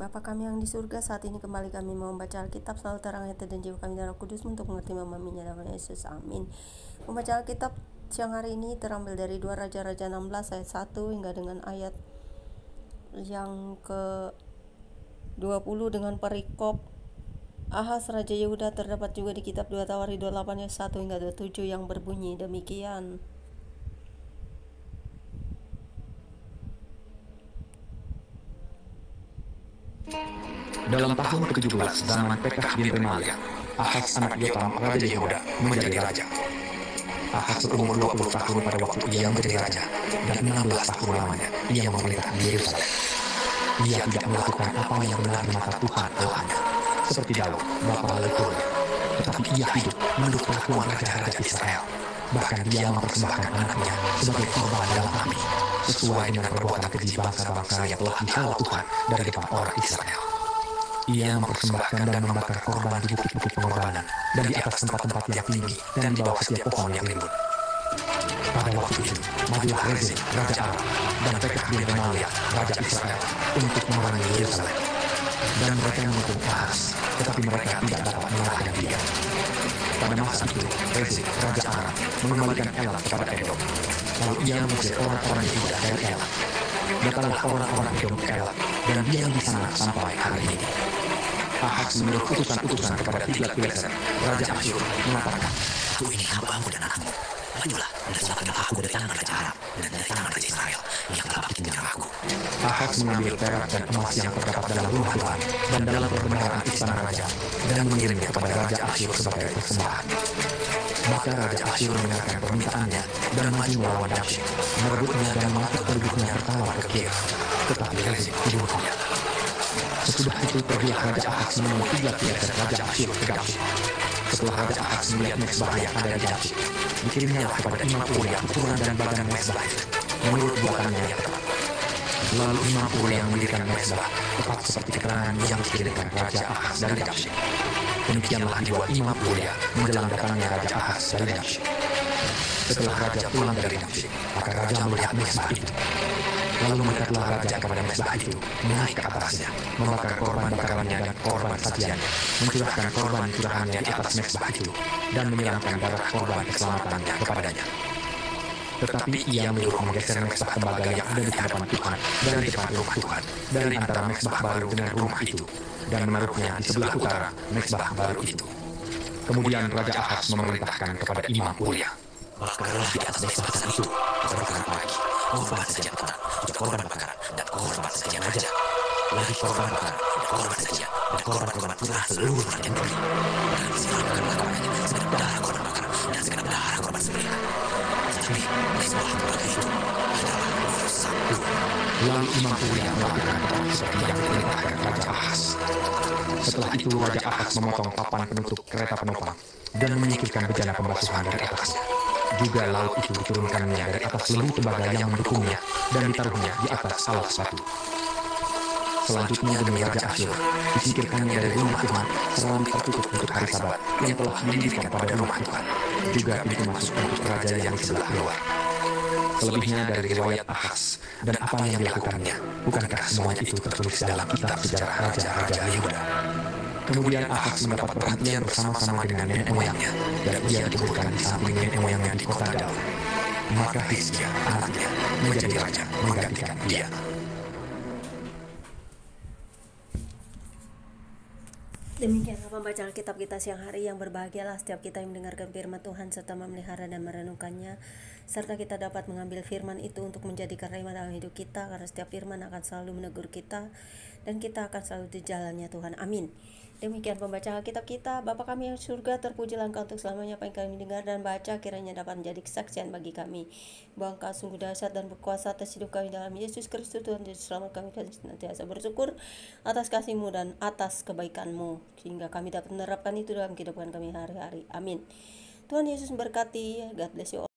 Bapa kami yang di surga, saat ini kembali kami mau membaca Alkitab, selalu terang hati dan jiwa kami dalam Kudus untuk mengerti memahaminya dalam Yesus. Amin. Membaca Alkitab siang hari ini terambil dari 2 Raja-Raja 16 ayat 1 hingga dengan ayat yang ke-20 dengan perikop Ahas Raja Yehuda. Terdapat juga di kitab 2 Tawari 28 ayat 1 hingga 27 yang berbunyi demikian. Dalam tahun ke-17 zaman Pekah bin Remalia, Ahas anak Yotam Raja Yehuda menjadi raja. Ahas berumur 20 tahun pada waktu ia menjadi raja, dan 16 tahun lamanya ia memerintah di Yerusalem. Ia tidak melakukan apa yang benar di mata Tuhan Allahnya, seperti Daud, bapa leluhurnya. Tetapi ia hidup menurut kelakuan raja-raja Israel. Bahkan dia mempersembahkan anaknya sebagai korban dalam api, sesuai dengan perbuatan keji bangsa-bangsa yang telah dihalau Tuhan dari depan orang Israel. Ia mempersembahkan dan membakar korban di bukit-bukit pengorbanan dan di atas tempat-tempat yang tinggi dan di bawah setiap pohon yang rimbun. Pada waktu itu, majulah Rezin, Raja Aram, dan Pekah bin Remalia, Raja Israel, untuk memerangi Yerusalem. Dan mereka menghukum Ahas, tetapi mereka tidak dapat mengalahkan dia. Pada masa itu, Rezin, Raja Aram, mengembalikan Elam kepada Edom. Lalu ia mengusir orang-orang Yehuda dari Elam. Datanglah orang-orang Edom ke Elam, dan dia di sana sampai hari ini. Ahas menyuruh utusan-utusan kepada Tiglat-Pileser, Raja Asyur, mengatakan, "Aku ini hambamu dan anakmu. Majulah dan selamatkan aku dari tangan Raja Aram dan dari tangan Raja Israel yang telah bikin menyerang aku." Ahas mengambil perak dan emas yang terdapat dalam rumah Tuhan dan dalam perbendaharaan istana raja, dan mengirimnya kepada Raja Asyur sebagai persembahan. Maka Raja Asyur mendengarkan permintaannya dan maju melawan Damsyik, merebutnya dan mengangkat penduduknya tertawa ke Kiev, tetapi Rezin dibunuhnya. Sesudah itu pergilah Raja Ahas menemui Tiglat-Pileser Raja Asyur ke Damsyik. Setelah Raja Ahas melihat mezbah yang ada di Damsyik, dikirimnyalah kepada Imam Uria keturunan dan badan mezbah itu, menurut buatannya yang tepat. Lalu Imam Uria mendirikan mezbah tepat seperti keterangan yang dikirimkan Raja Ahas dari Damsyik. Demikianlah dibuat Imam Uria menjelang datangnya Raja Ahas dari Damsyik. Setelah Raja pulang dari Damsyik, maka Raja melihat mezbah itu. Lalu mendekatlah Raja kepada mezbah itu, naik ke atasnya, membakar korban bakarannya dan korban sajiannya, mencurahkan korban curahannya di atas mezbah itu, dan menyiramkan darah korban keselamatannya kepadanya. Tetapi ia menyuruh menggeser mezbah tembaga yang ada di hadapan Tuhan dari depan rumah Tuhan, dari antara mezbah baru dengan rumah itu, dan menaruhnya di sebelah utara mezbah baru itu. Kemudian Raja Ahas memerintahkan kepada Imam Uria, "Bakarlah di atas mezbah itu, berkorban lagi, korban sajian petang, untuk korban bakaran dan korban sajian raja, lagi korban bakaran dan korban sajian dan korban curahan seluruh rakyat negeri. Dan disiramkanlah kepadanya segenap darah korban bakaran dan segenap darah korban sembelihan. Tetapi mezbah tembaga itu adalah urusanku." Lalu Imam Uria melakukan seperti yang diperintahkan Raja Ahas. Setelah itu Raja Ahas memotong papan penutup kereta penopang dan menyingkirkan bejana pembasuhan dari atasnya. Juga laut itu diturunkannya dari atas lembu tembaga yang mendukungnya dan ditaruhnya di atas alas batu. Selanjutnya demi Raja Asyur, disingkirkannya dari rumah Tuhan selalu tertutup untuk hari Sabat yang telah didirikan pada rumah Tuhan, juga pintu masuk untuk raja yang di sebelah luar. Selebihnya dari riwayat Ahas dan apa yang dilakukannya, bukankah semuanya itu tertulis dalam kitab sejarah Raja-Raja Yehuda? Kemudian Ahas mendapat perhentian bersama-sama dengan nenek moyangnya, dan ia dikuburkan di samping nenek moyangnya di kota Daud. Maka Hizkia, anaknya, menjadi raja menggantikan dia. Demikianlah pembacaan Alkitab kita siang hari. Yang berbahagialah setiap kita yang mendengarkan firman Tuhan serta memelihara dan merenungkannya, serta kita dapat mengambil firman itu untuk menjadikan rema dalam hidup kita, karena setiap firman akan selalu menegur kita dan kita akan selalu di jalannya Tuhan. Amin. Demikian pembacaan Alkitab kita. Bapa kami yang surga, terpujilah Engkau untuk selamanya. Apa yang kami dengar dan baca kiranya dapat menjadi kesaksian bagi kami bahwa Engkau sungguh dahsyat dan berkuasa atas hidup kami dalam Yesus Kristus Tuhan Yesus selamat kami, dan senantiasa bersyukur atas kasih-Mu dan atas kebaikan-Mu, sehingga kami dapat menerapkan itu dalam kehidupan kami hari-hari. Amin. Tuhan Yesus memberkati. God bless you all.